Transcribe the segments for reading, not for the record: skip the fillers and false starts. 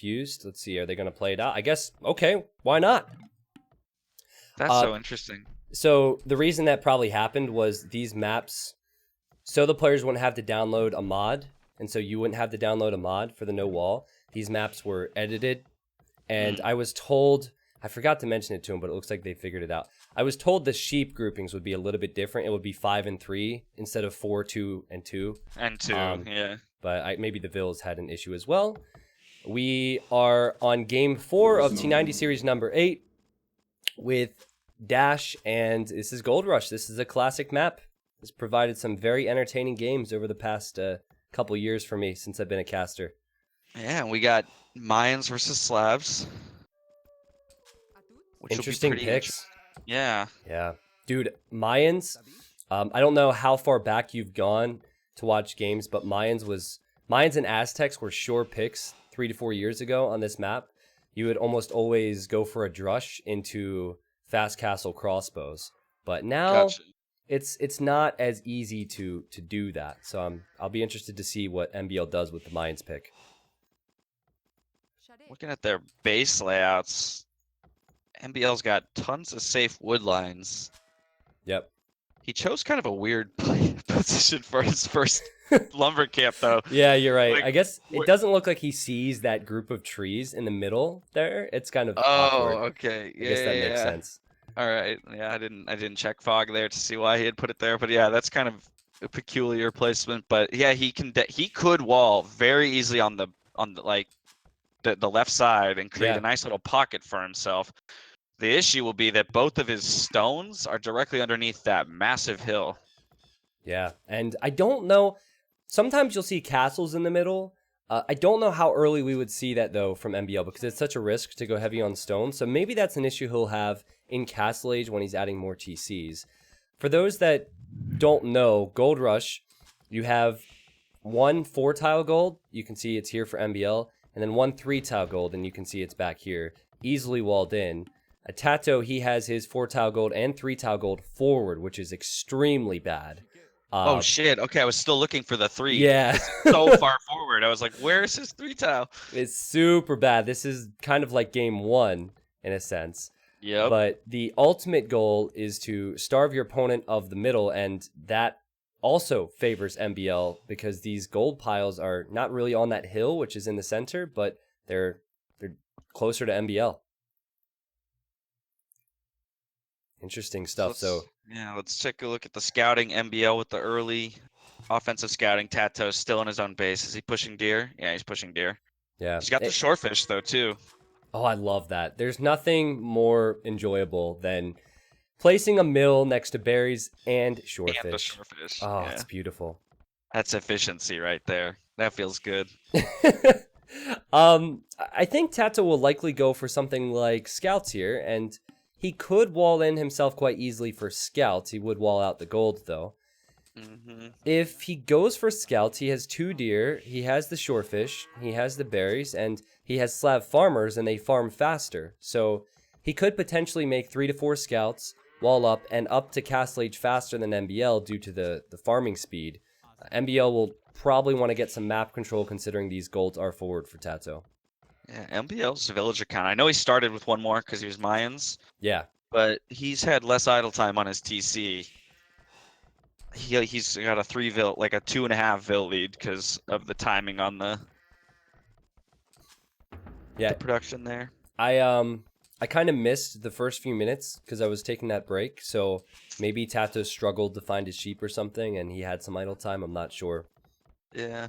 confused. Let's see, are they going to play it out? I guess, okay, why not? That's so interesting. So the reason that probably happened was these maps, so the players wouldn't have to download a mod, and so you wouldn't have to download a mod for the no wall. These maps were edited, and I was told, I forgot to mention it to him, but it looks like they figured it out. I was told the sheep groupings would be a little bit different. It would be 5 and 3 instead of 4, 2, and 2. And 2, yeah. But maybe the Vills had an issue as well. We are on game 4 of T90 series number 8 with Dash, and this is Goldrush. This is a classic map. It's provided some very entertaining games over the past couple years for me since I've been a caster. Yeah, and we got Mayans versus Slavs. Interesting picks. Yeah. Yeah. Dude, Mayans, I don't know how far back you've gone to watch games, but Mayans and Aztecs were sure picks 3 to 4 years ago on this map. You would almost always go for a drush into fast castle crossbows. But now it's not as easy to do that. So I'll be interested to see what MBL does with the Mayans pick. Looking at their base layouts, MBL's got tons of safe wood lines. Yep. He chose kind of a weird position for his first lumber camp, though. Yeah, you're right. Like, I guess it doesn't look like he sees that group of trees in the middle there. It's kind of awkward. Okay. Yeah, I guess that makes sense. All right. Yeah, I didn't check fog there to see why he had put it there, but yeah, that's kind of a peculiar placement. But yeah, he could wall very easily on the like the left side and create a nice little pocket for himself. The issue will be that both of his stones are directly underneath that massive hill. Yeah, and I don't know. Sometimes you'll see castles in the middle. I don't know how early we would see that, though, from MBL, because it's such a risk to go heavy on stone. So maybe that's an issue he'll have in Castle Age when he's adding more TCs. For those that don't know, Goldrush, you have 1 4-tile gold. You can see it's here for MBL. And then 1 3-tile gold, and you can see it's back here. Easily walled in. A Tatoh, he has his 4-tile gold and 3-tile gold forward, which is extremely bad. Oh shit! Okay, I was still looking for the 3. Yeah, it's so far forward. I was like, "Where's his 3-tile?" It's super bad. This is kind of like game 1 in a sense. Yep. But the ultimate goal is to starve your opponent of the middle, and that also favors MBL because these gold piles are not really on that hill, which is in the center, but they're closer to MBL. Interesting stuff. So let's take a look at the scouting. MBL with the early offensive scouting. Tatoh still in his own base. Is he pushing deer? Yeah, he's pushing deer. Yeah. He's got the shorefish though too. Oh, I love that. There's nothing more enjoyable than placing a mill next to berries and shorefish. And the shorefish. Oh, yeah. It's beautiful. That's efficiency right there. That feels good. I think Tatoh will likely go for something like scouts here, and he could wall in himself quite easily for scouts. He would wall out the gold, though. If he goes for scouts, he has 2 deer, he has the shorefish, he has the berries, and he has Slav farmers, and they farm faster. So he could potentially make 3 to 4 scouts, wall up, and up to Castle Age faster than MBL due to the farming speed. MBL will probably want to get some map control considering these golds are forward for Tatoh. Yeah, MBL's village account. I know he started with 1 more because he was Mayans. Yeah. But he's had less idle time on his TC. He's got a 3 vil, like a 2.5 vil lead because of the timing on the production there. I kind of missed the first few minutes because I was taking that break. So maybe Tatoh struggled to find his sheep or something, and he had some idle time. I'm not sure. Yeah.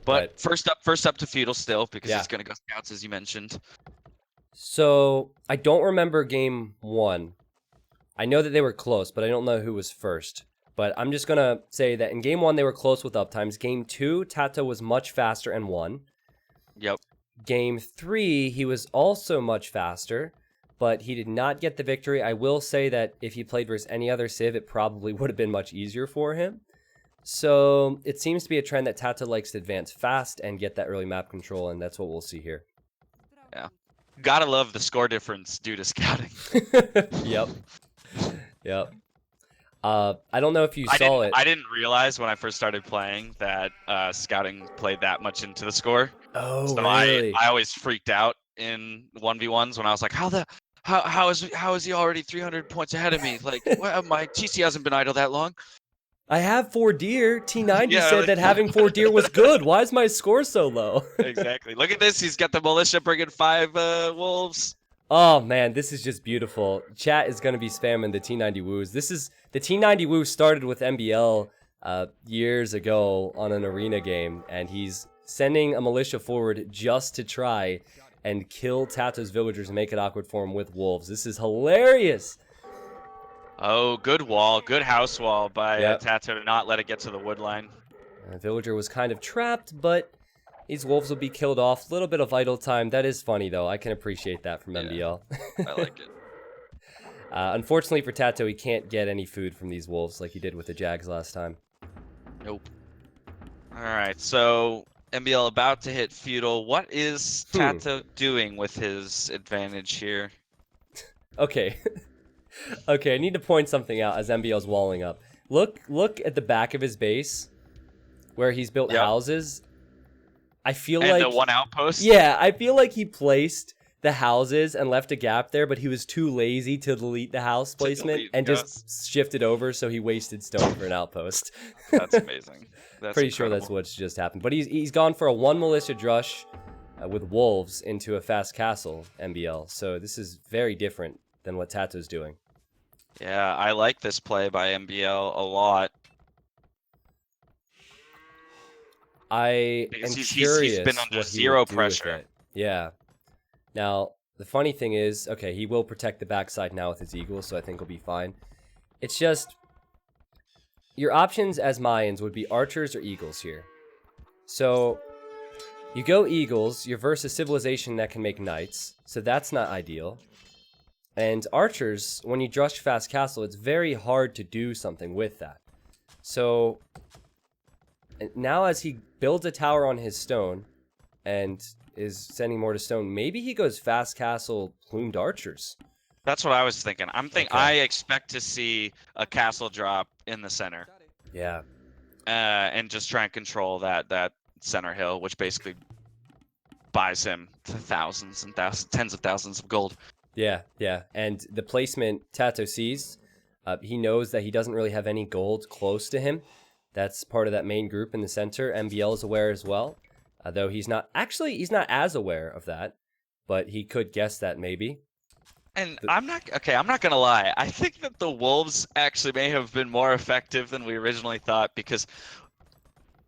But first up to feudal still because he's gonna go scouts as you mentioned. So I don't remember game 1. I know that they were close, but I don't know who was first. But I'm just gonna say that in game 1 they were close with uptimes. Game 2, Tatoh was much faster and won. Yep. Game 3, he was also much faster, but he did not get the victory. I will say that if he played versus any other Civ, it probably would have been much easier for him. So it seems to be a trend that Tatoh likes to advance fast and get that early map control, and that's what we'll see here. Yeah. Gotta love the score difference due to scouting. Yep. I don't know if you saw it. I didn't realize when I first started playing that scouting played that much into the score. Oh, So really? I always freaked out in 1v1s when I was like, how is he already 300 points ahead of me? Like, well, my TC hasn't been idle that long. I have 4 deer. T90 Yeah, said like, that having 4 deer was good. Why is my score so low? exactly. Look at this. He's got the militia bringing 5 wolves. Oh man, this is just beautiful. Chat is gonna be spamming the T90 woos. This is the T90 woo started with MBL years ago on an arena game, and he's sending a militia forward just to try and kill Tato's villagers and make it awkward for him with wolves. This is hilarious. Oh, good wall. Good house wall by Yep. Tatoh to not let it get to the wood line. Villager was kind of trapped, but these wolves will be killed off. A little bit of idle time. That is funny, though. I can appreciate that from MBL. I like it. Unfortunately for Tatoh, he can't get any food from these wolves like he did with the Jags last time. Nope. All right, so MBL about to hit feudal. What is Tatoh doing with his advantage here? Okay. Okay, I need to point something out as MBL's walling up. Look at the back of his base where he's built houses. I feel and like the one outpost. Yeah, I feel like he placed the houses and left a gap there, but he was too lazy to delete the house placement and just shifted over, so he wasted stone for an outpost. That's amazing. That's Pretty sure that's what's just happened. But he's gone for a 1 militia drush with wolves into a fast castle MBL. So this is very different than what Tato's doing. Yeah, I like this play by MBL a lot. I am curious he's been under what he zero would do with pressure. it. Yeah. Now, the funny thing is, okay, he will protect the backside now with his eagles, so I think he'll be fine. It's just, your options as Mayans would be archers or eagles here. So, you go eagles, you're versus civilization that can make knights, so that's not ideal. And archers, when you drush fast castle, it's very hard to do something with that. So, now as he builds a tower on his stone, and is sending more to stone, maybe he goes fast castle plumed archers. That's what I was thinking. I expect to see a castle drop in the center. Yeah. And just try and control that center hill, which basically buys him thousands and thousands, tens of thousands of gold. Yeah, yeah. And the placement Tatoh sees, he knows that he doesn't really have any gold close to him. That's part of that main group in the center. MBL is aware as well. Though he's not as aware of that, but he could guess that maybe. And I'm not gonna lie. I think that the wolves actually may have been more effective than we originally thought, because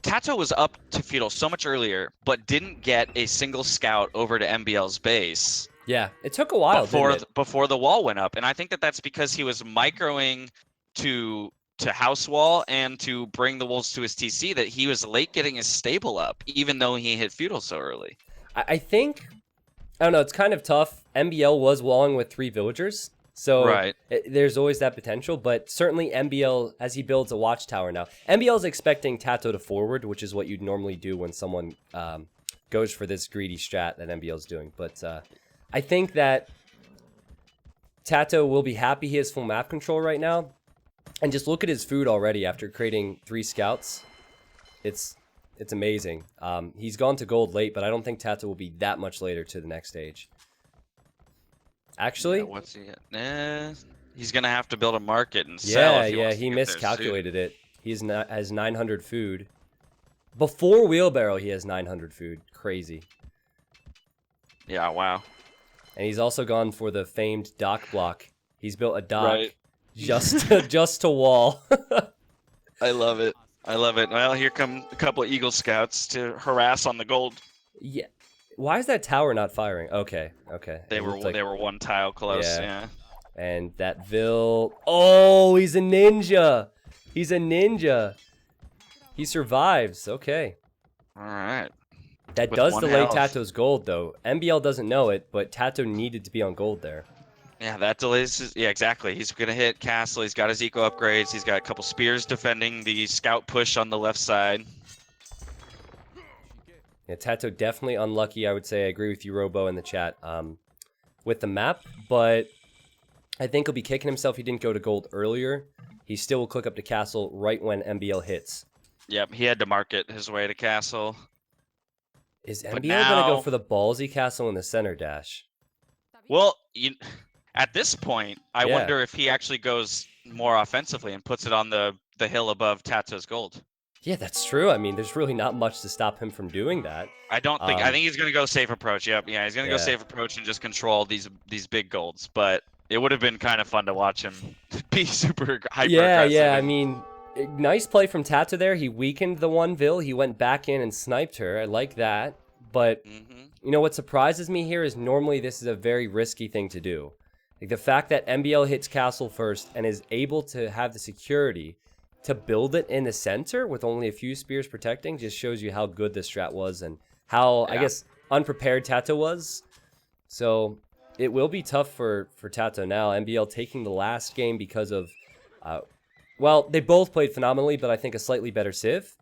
Tatoh was up to feudal so much earlier, but didn't get a single scout over to MBL's base. Yeah, it took a while before the wall went up, and I think that that's because he was microing to house wall and to bring the wolves to his TC, that he was late getting his stable up, even though he hit feudal so early. I think, I don't know, it's kind of tough. MBL was walling with 3 villagers, so there's always that potential, but certainly MBL, as he builds a watchtower now, MBL is expecting Tatoh to forward, which is what you'd normally do when someone goes for this greedy strat that MBL is doing. But I think that Tatoh will be happy he has full map control right now. And just look at his food already after creating 3 scouts. It's amazing. He's gone to gold late, but I don't think Tatoh will be that much later to the next stage. Actually, yeah, what's he at? He's gonna have to build a market and sell. Yeah, he miscalculated it. Has 900 food. Before wheelbarrow, he has 900 food. Crazy. Yeah, wow. And he's also gone for the famed dock block. He's built a dock. Right. just to wall. I love it. I love it. Well, here come a couple of Eagle Scouts to harass on the gold. Yeah. Why is that tower not firing? Okay. They were one tile close. Yeah. And that Vil. Oh, he's a ninja. He's a ninja. He survives. Okay. All right. That does delay Tato's gold, though. MBL doesn't know it, but Tatoh needed to be on gold there. Yeah, that delays his... Yeah, exactly. He's going to hit castle. He's got his eco upgrades. He's got a couple spears defending the scout push on the left side. Yeah, Tatoh definitely unlucky, I would say. I agree with you, Robo, in the chat, with the map, but I think he'll be kicking himself he didn't go to gold earlier. he still will click up to castle right when MBL hits. Yep, he had to market his way to castle. Is But MBL going to go now- for the ballsy castle in the center dash? Well, at this point, I Yeah. wonder if he actually goes more offensively and puts it on the hill above Tato's gold. Yeah, that's true. I mean, there's really not much to stop him from doing that. I think he's gonna go safe approach. Yep, yeah, he's gonna go Yeah. safe approach and just control these big golds. But it would have been kind of fun to watch him be super hyper aggressive. Yeah. I mean, nice play from Tatoh there. He weakened the one Vil. He went back in and sniped her. I like that. But you know what surprises me here is normally this is a very risky thing to do. Like the fact that MBL hits castle first and is able to have the security to build it in the center with only a few spears protecting just shows you how good this strat was and how, I guess, unprepared Tatoh was. So it will be tough for Tatoh now. MBL taking the last game because of, well, they both played phenomenally, but I think a slightly better Civ.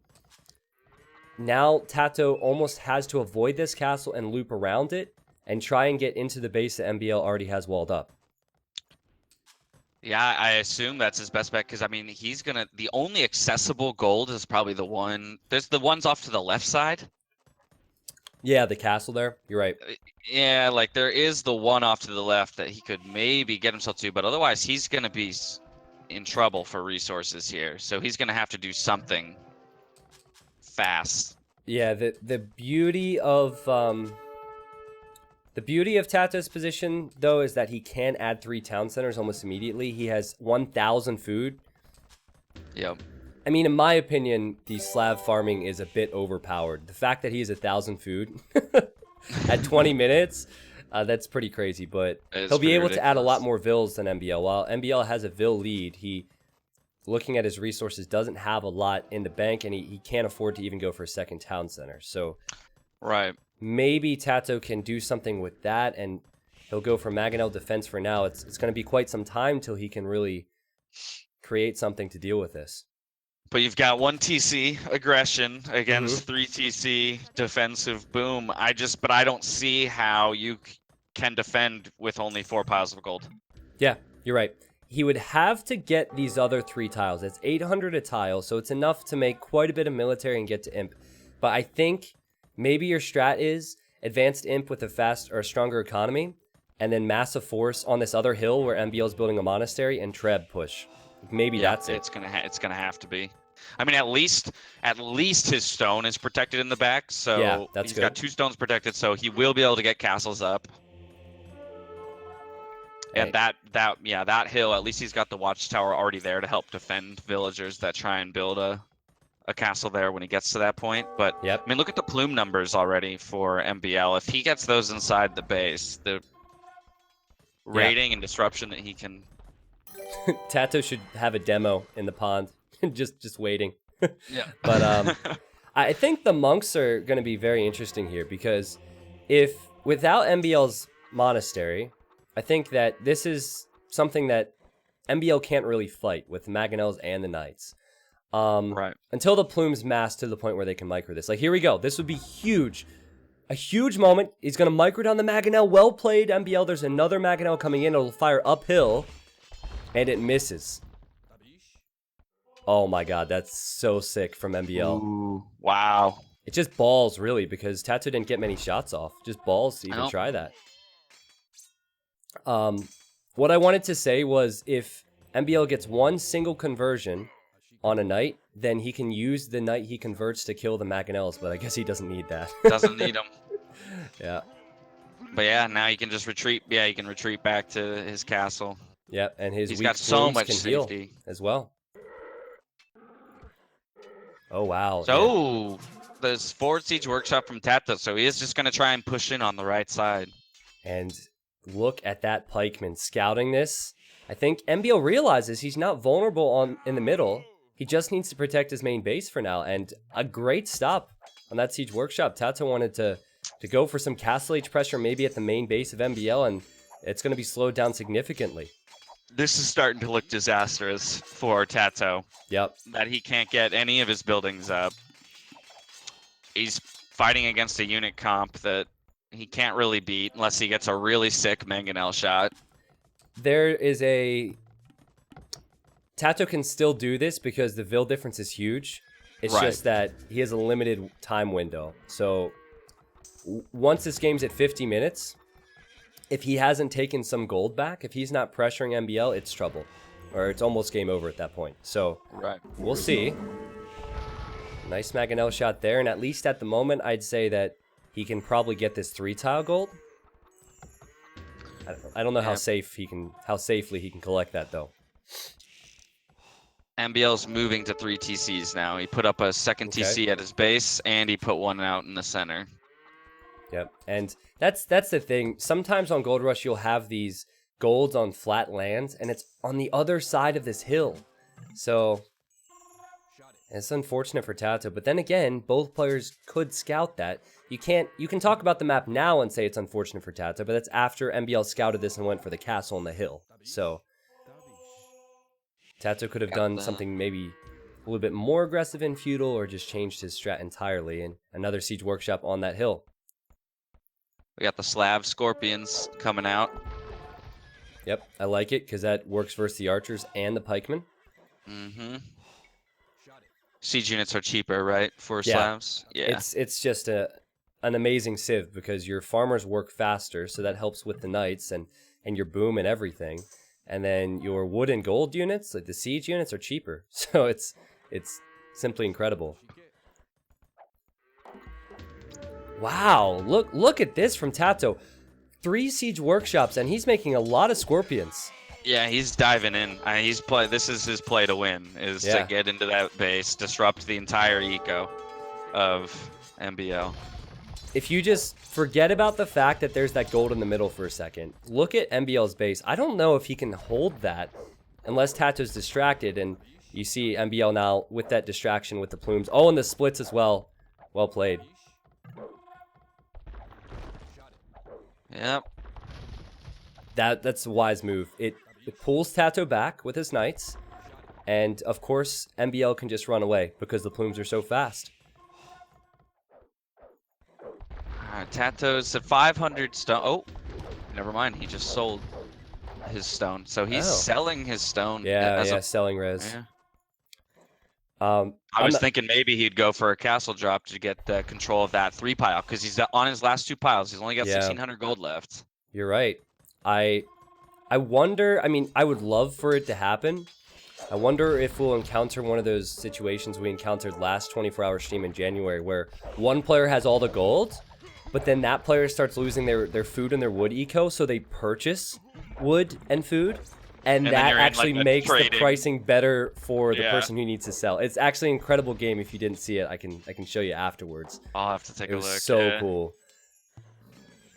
Now Tatoh almost has to avoid this castle and loop around it and try and get into the base that MBL already has walled up. Yeah, I assume that's his best bet because I mean he's gonna. The only accessible gold is probably the one. There's the ones off to the left side. Yeah, the castle there. You're right. Yeah, like there is the one off to the left that he could maybe get himself to, but otherwise he's gonna be in trouble for resources here. So he's gonna have to do something fast. Yeah, the beauty of Tato's position though is that he can add 3 town centers almost immediately. He has 1,000 food. Yep. I mean, in my opinion, the Slav farming is a bit overpowered. The fact that he has 1,000 food at 20 minutes, that's pretty crazy. But he'll be able to add a lot more Vils than MBL. While MBL has a Vil lead, he, looking at his resources, doesn't have a lot in the bank, and he can't afford to even go for a second town center. So right. Maybe Tatoh can do something with that, and he'll go for Mangonel defense for now. It's going to be quite some time till he can really create something to deal with this. But you've got 1 TC aggression against 3 TC defensive boom. But I don't see how you can defend with only 4 piles of gold. Yeah, you're right. He would have to get these other 3 tiles. It's 800 a tile, so it's enough to make quite a bit of military and get to imp. But I think maybe your strat is advanced imp with a fast or a stronger economy, and then massive force on this other hill where MBL is building a monastery and Treb push. Maybe that's it. It's gonna have to be. I mean, at least his stone is protected in the back, so yeah, that's he's good. got 2 stones protected, so he will be able to get castles up. And that hill, at least he's got the watchtower already there to help defend villagers that try and build a castle there when he gets to that point. But Yep. I mean, look at the plume numbers already for MBL. If he gets those inside the base, the raiding and disruption that he can. Tatoh should have a demo in the pond, just waiting. Yeah. But I think the monks are going to be very interesting here because if without MBL's monastery, I think that this is something that MBL can't really fight with the Mangonels and the Knights. Right. Until the plumes mass to the point where they can micro this. Like, here we go. This would be huge. A huge moment. He's going to micro down the Mangonel. Well played, MBL. There's another Mangonel coming in. It'll fire uphill. And it misses. Oh my god, that's so sick from MBL. Ooh, wow. It's just balls, really, because Tatoh didn't get many shots off. Just balls to even try that. What I wanted to say was if MBL gets one single conversion on a knight, then he can use the knight he converts to kill the Mangonels, but I guess he doesn't need that. Doesn't need them. Yeah. But yeah, now he can just retreat. Yeah, he can retreat back to his castle. Yep, and his He's weak got so plumes much can safety heal as well. Oh wow. So there's forward siege workshop from Tatoh, so he is just gonna try and push in on the right side. And look at that pikeman scouting this. I think MBL realizes he's not vulnerable in the middle. He just needs to protect his main base for now. And a great stop on that siege workshop. Tatoh wanted to go for some castle age pressure, maybe at the main base of MBL, and it's going to be slowed down significantly. This is starting to look disastrous for Tatoh. Yep. That he can't get any of his buildings up. He's fighting against a unit comp that he can't really beat unless he gets a really sick Mangonel shot. There is a Tatoh can still do this because the Vil difference is huge. It's Right. just that he has a limited time window. So once this game's at 50 minutes, if he hasn't taken some gold back, if he's not pressuring MBL, it's trouble. Or it's almost game over at that point. So Right. we'll see. Nice Mangonel shot there. And at least at the moment, I'd say that he can probably get this 3-tile gold. I don't know how safely he can collect that though. MBL's moving to 3 TCs now. He put up a second TC at his base, and he put one out in the center. Yep, and that's the thing. Sometimes on Goldrush, you'll have these golds on flat lands, and it's on the other side of this hill. So it's unfortunate for Tatoh, but then again, both players could scout that. You can talk about the map now and say it's unfortunate for Tatoh, but that's after MBL scouted this and went for the castle on the hill. So Tatoh could have done something maybe a little bit more aggressive in feudal, or just changed his strat entirely, and another siege workshop on that hill. We got the Slav Scorpions coming out. Yep, I like it because that works versus the archers and the pikemen. Mm-hmm. Siege units are cheaper, right, for Slavs? Yeah. It's just an amazing civ because your farmers work faster, so that helps with the knights and your boom and everything. And then your wood and gold units, like the siege units, are cheaper. So it's simply incredible. Wow, look at this from Tatoh. 3 siege workshops, and he's making a lot of scorpions. Yeah, he's diving in. This is his play to win, is to get into that base, disrupt the entire eco of MBL. If you just forget about the fact that there's that gold in the middle for a second, look at MBL's base. I don't know if he can hold that unless Tato's distracted, and you see MBL now with that distraction with the plumes. Oh, and the splits as well. Well played. Yep. That's a wise move. It pulls Tatoh back with his knights, and of course MBL can just run away because the plumes are so fast. Tato's at 500 stone. Oh, never mind. He just sold his stone, so he's selling his stone. Yeah, selling res. Yeah. I was thinking maybe he'd go for a castle drop to get control of that 3 pile, because he's on his last 2 piles. He's only got 1,600 gold left. You're right. I wonder. I mean, I would love for it to happen. I wonder if we'll encounter one of those situations we encountered last 24-hour stream in January, where one player has all the gold, but then that player starts losing their food and their wood eco, so they purchase wood and food, and that actually makes the pricing better for the person who needs to sell. It's actually an incredible game. If you didn't see it, I can show you afterwards. I'll have to take a look. It was so cool.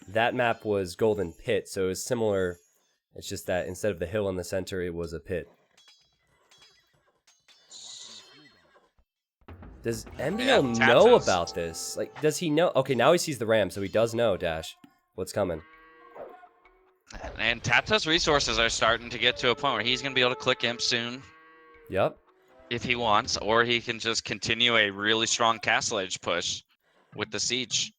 That map was Golden Pit, so it was similar. It's just that instead of the hill in the center, it was a pit. Does MBL know about this? Like, does he know? Okay, now he sees the ram, so he does know, Dash, what's coming. And Tato's resources are starting to get to a point where he's going to be able to click imp soon. Yep. If he wants, or he can just continue a really strong castle edge push with the siege.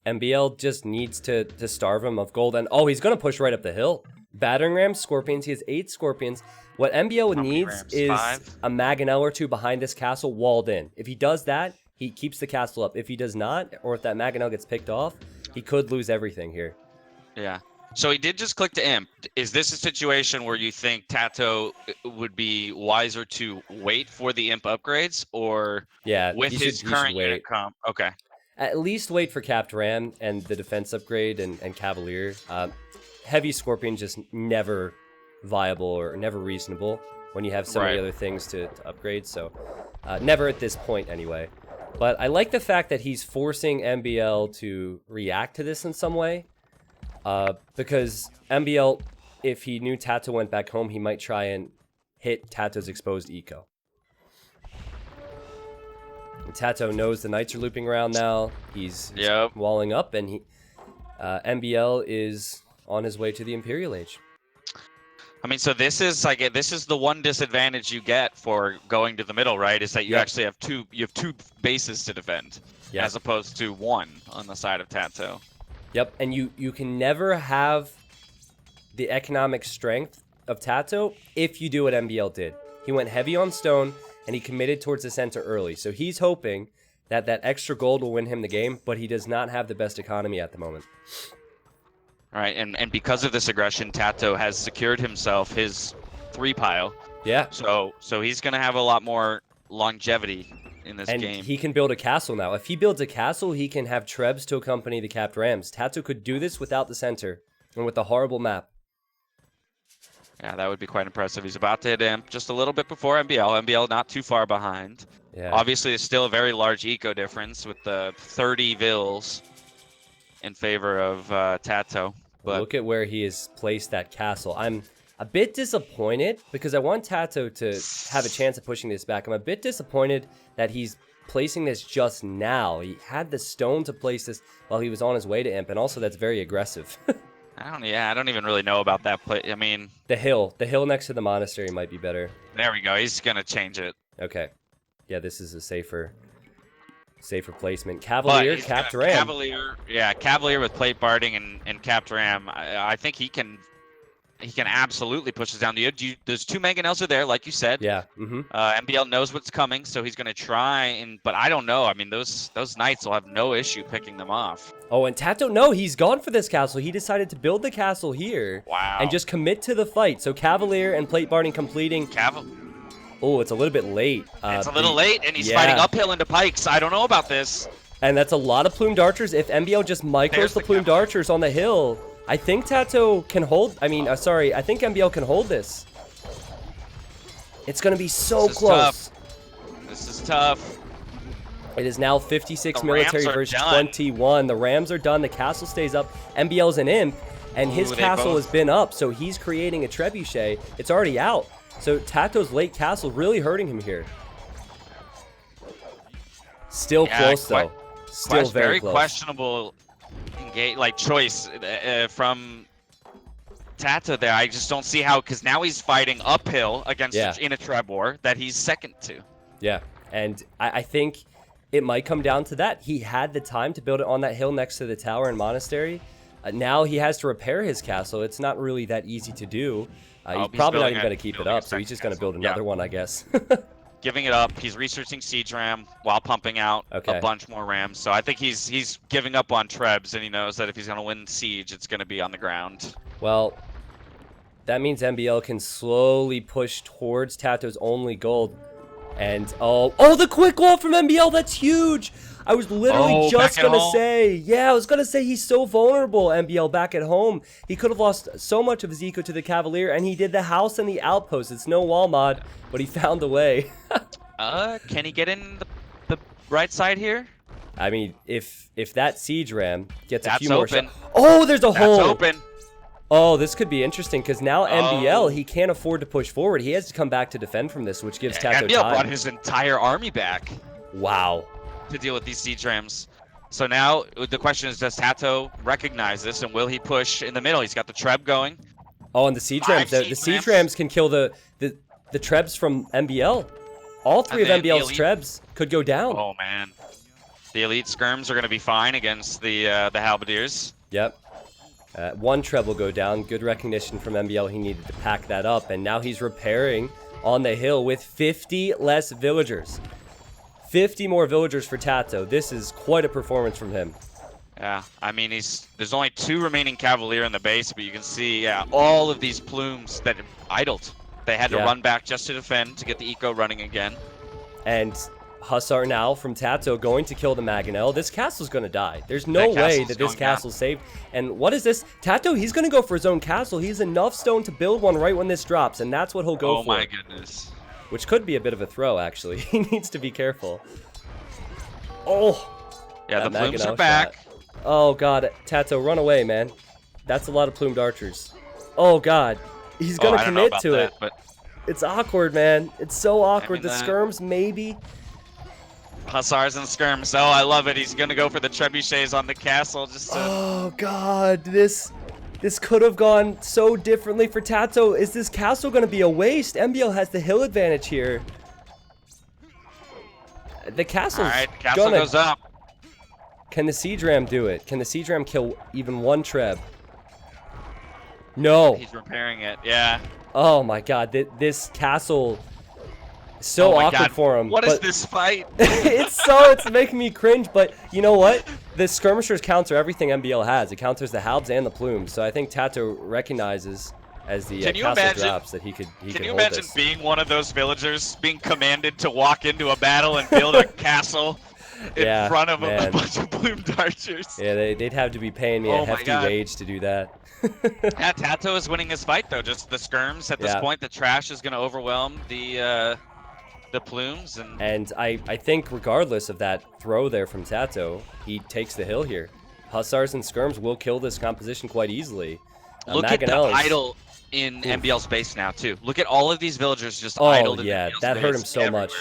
MBL just needs to starve him of gold, and he's going to push right up the hill. Battering rams, scorpions. He has 8 scorpions. What MBL needs is 5? a Mangonel or 2 behind this castle, walled in. If he does that, he keeps the castle up. If he does not, or if that Mangonel gets picked off, he could lose everything here. Yeah. So he did just click to imp. Is this a situation where you think Tatoh would be wiser to wait for the imp upgrades, or with his current unit comp? Okay. At least wait for capped ram and the defense upgrade and cavalier. Heavy scorpion just never viable or never reasonable when you have so many other things to upgrade. So never at this point anyway. But I like the fact that he's forcing MBL to react to this in some way. Because MBL, if he knew Tatoh went back home, he might try and hit Tato's exposed eco. And Tatoh knows the knights are looping around now. He's walling up, and MBL is on his way to the Imperial Age. I mean, so this is the one disadvantage you get for going to the middle, right? Is that you actually have two bases to defend, as opposed to 1 on the side of Tatoh. Yep, and you can never have the economic strength of Tatoh if you do what MBL did. He went heavy on stone, and he committed towards the center early. So he's hoping that that extra gold will win him the game, but he does not have the best economy at the moment. All right, and because of this aggression, Tatoh has secured himself his 3 pile. Yeah. So he's gonna have a lot more longevity in this And game. he can build a castle now. If he builds a castle, he can have Trebs to accompany the capped rams. Tatoh could do this without the center and with a horrible map. Yeah, that would be quite impressive. He's about to hit Imp just a little bit before MBL. MBL not too far behind. Yeah. Obviously, there's still a very large eco difference with the 30 vills in favor of Tatoh. But Look at where he has placed that castle. I'm a bit disappointed because I want Tatoh to have a chance of pushing this back. I'm a bit disappointed that he's placing this just now. He had the stone to place this while he was on his way to Imp, and also that's very aggressive. I don't even really know about that play. I mean, the hill next to the monastery might be better. there we go. He's gonna change it. Okay. Yeah, this is a safer placement. Cavalier, capped ram. Cavalier with plate barding and capped ram. I think he can absolutely push this down the edge. There's 2 mangonels are there, like you said. Yeah. MBL knows what's coming, so he's gonna try but I don't know. I mean, those knights will have no issue picking them off. Oh, and Tatoh, no, he's gone for this castle. He decided to build the castle here. Wow. And just commit to the fight. So Cavalier and plate barding completing. Oh, it's a little bit late. It's a little late, and he's fighting uphill into pikes. I don't know about this. And that's a lot of plumed archers. If MBL just micros the plumed archers on the hill, I think Tatoh can hold. I mean, sorry, I think MBL can hold this. It's going to be so close. This is tough. It is now 56 military versus 21. The Rams are done. The castle stays up. MBL's an imp, and his castle has been up, so he's creating a trebuchet. It's already out. So Tato's late castle really hurting him here. Still close though. Still very close. Questionable choice from Tatoh there. I just don't see how, because now he's fighting uphill against in a treb war that he's second to. Yeah, and I think it might come down to that. He had the time to build it on that hill next to the tower and monastery. Now he has to repair his castle. It's not really that easy to do. He's probably not even going to keep it up, so he's just going to build another one, I guess. Giving it up. He's researching siege ram while pumping out a bunch more rams. So I think he's giving up on trebs, and he knows that if he's going to win siege, it's going to be on the ground. Well, that means MBL can slowly push towards Tato's only gold. And oh, the quick wall from MBL, that's huge. I was literally just going to say, I was going to say he's so vulnerable, MBL, back at home. He could have lost so much of his eco to the Cavalier, and he did the house and the outpost. It's no wall mod, but he found a way. Can he get in the right side here? I mean, if that siege ram gets a few more shots. Oh, there's a hole. That's open. Oh, this could be interesting, because now MBL, he can't afford to push forward. He has to come back to defend from this, which gives Tatoh MBL time. brought his entire army back. Wow. To deal with these siege rams. So now the question is, does Tatoh recognize this, and will he push in the middle? He's got the treb going. Oh, and the siege rams. The siege rams can kill the trebs from MBL. All 3 of MBL's trebs could go down. Oh man, the elite skirms are going to be fine against the halberdiers. Yep. 1 treb will go down. Good recognition from MBL. He needed to pack that up, and now he's repairing on the hill with 50 less villagers. 50 more villagers for Tatoh. This is quite a performance from him. Yeah, I mean, there's only 2 remaining Cavalier in the base, but you can see, all of these plumes that idled. They had to run back just to defend, to get the eco running again. And Hussar now from Tatoh going to kill the Mangonel. This castle's going to die. There's no way that this castle's saved. And what is this? Tatoh, he's going to go for his own castle. He has enough stone to build one right when this drops, and that's what he'll go for. Oh my goodness. Which could be a bit of a throw, actually. He needs to be careful. Oh! Yeah, the plumes are back. Oh, God. Tatoh, run away, man. That's a lot of plumed archers. Oh, God. He's going to commit to it. But it's awkward, man. It's so awkward. The skirms, maybe. Hussars and skirms. Oh, I love it. He's going to go for the trebuchets on the castle. Oh, God. This could have gone so differently for Tatoh. Is this castle going to be a waste? MBL has the hill advantage here. The castle's castle goes up. Can the siege ram do it? Can the siege ram kill even 1 treb? No. He's repairing it, yeah. Oh my God, this castle So Oh my awkward God. for him. What is but this fight? it's making me cringe. But you know what? The skirmishers counter everything MBL has. It counters the halbs and the plumes. So I think Tatoh recognizes as the Can you castle imagine? drops that he could Can you hold imagine this. being one of those villagers, being commanded to walk into a battle and build a castle in Yeah, front of a man. bunch of plumed archers? Yeah, they'd have to be paying me a Oh my hefty God. wage to do that. Yeah, Tatoh is winning his fight though. Just the skirms at this Yeah. point. The trash is going to overwhelm the plumes, And I think regardless of that throw there from Tatoh, he takes the hill here. Hussars and skirms will kill this composition quite easily. look at the Mangonels- idle in MBL's base now too. Look at all of these villagers just Oh idled in yeah, MBL's that hurt base him so everywhere. much.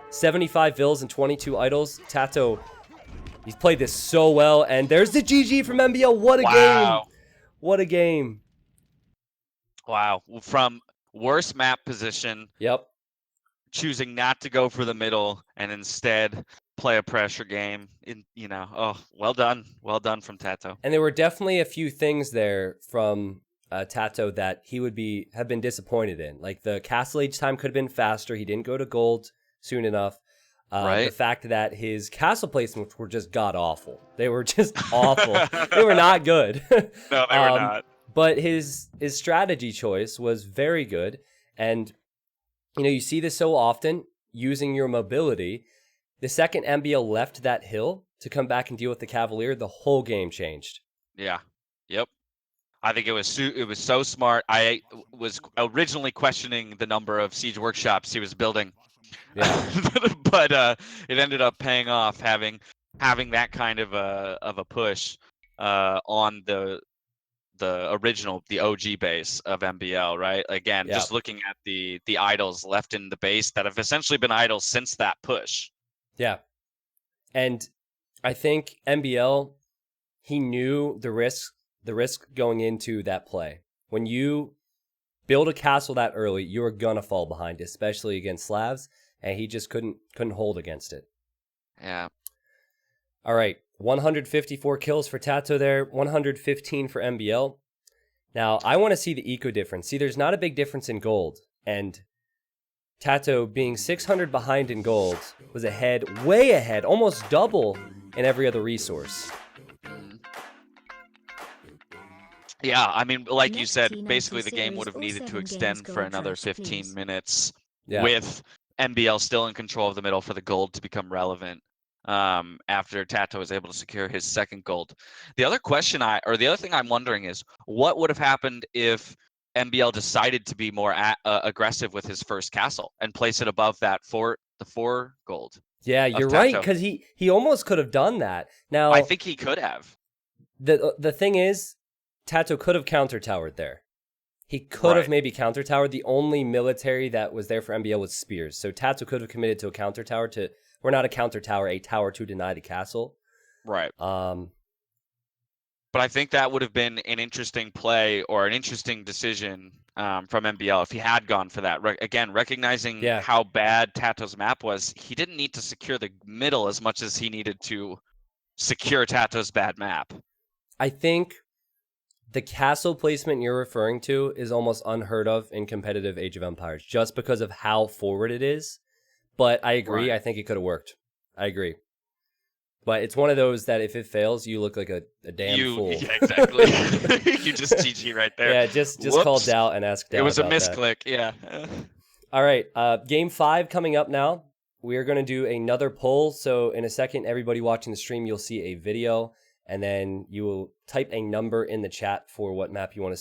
75 vills and 22 idols. Tatoh, he's played this so well. And there's the GG from MBL. What a Wow. game! What a game! Wow. From worst map position, Yep. choosing not to go for the middle and instead play a pressure game. Well done from Tatoh. And there were definitely a few things there from Tatoh that he would have been disappointed in. Like the castle age time could have been faster. He didn't go to gold soon enough. Right. The fact that his castle placements were just god awful. They were just awful. They were not good. No, they were not. But his strategy choice was very good. And you see this so often, using your mobility. The second MBL left that hill to come back and deal with the Cavalier, the whole game changed. Yeah. Yep. I think it was so smart. I was originally questioning the number of siege workshops he was building. Yeah. But it ended up paying off having that kind of a push on the original, the OG base of MBL, right? Again, Yeah. just looking at the idols left in the base that have essentially been idols since that push. Yeah. And I think MBL, he knew the risk going into that play. When you build a castle that early, you're gonna fall behind, especially against Slavs, and he just couldn't hold against it. Yeah. All right, 154 kills for Tatoh there, 115 for MBL. Now, I want to see the eco difference. See, there's not a big difference in gold, and Tatoh being 600 behind in gold was ahead, way ahead, almost double in every other resource. Yeah, I mean, like you Next said, T90 basically the game series would have or needed to 7 extend games for another Goldrush, 15 please. minutes Yeah. with MBL still in control of the middle for the gold to become relevant after Tatoh was able to secure his second gold. The other thing I'm wondering is what would have happened if MBL decided to be more aggressive with his first castle and place it above that the 4 gold. Yeah, you're right, Tatoh. because he almost could have done that. Now, I think he could have. the thing is, Tatoh could have counter-towered there. He could have Right. maybe counter-towered. The only military that was there for MBL was spears. So Tatoh could have committed to a counter-tower or not a counter-tower, a tower to deny the castle. Right. Um, But I think that would have been an interesting play or an interesting decision from MBL if he had gone for that. Again, recognizing Yeah. how bad Tato's map was, he didn't need to secure the middle as much as he needed to secure Tato's bad map. I think the castle placement you're referring to is almost unheard of in competitive Age of Empires, just because of how forward it is. But I agree. Right. I think it could have worked. I agree. But it's one of those that if it fails, you look like a damn fool. Yeah, exactly. You just GG right there. Yeah, just Whoops. call Doubt and ask Doubt. It was a about that. misclick, yeah. All right, game 5 coming up now. We're going to do another poll. So in a second, everybody watching the stream, you'll see a video, and then you will type a number in the chat for what map you want to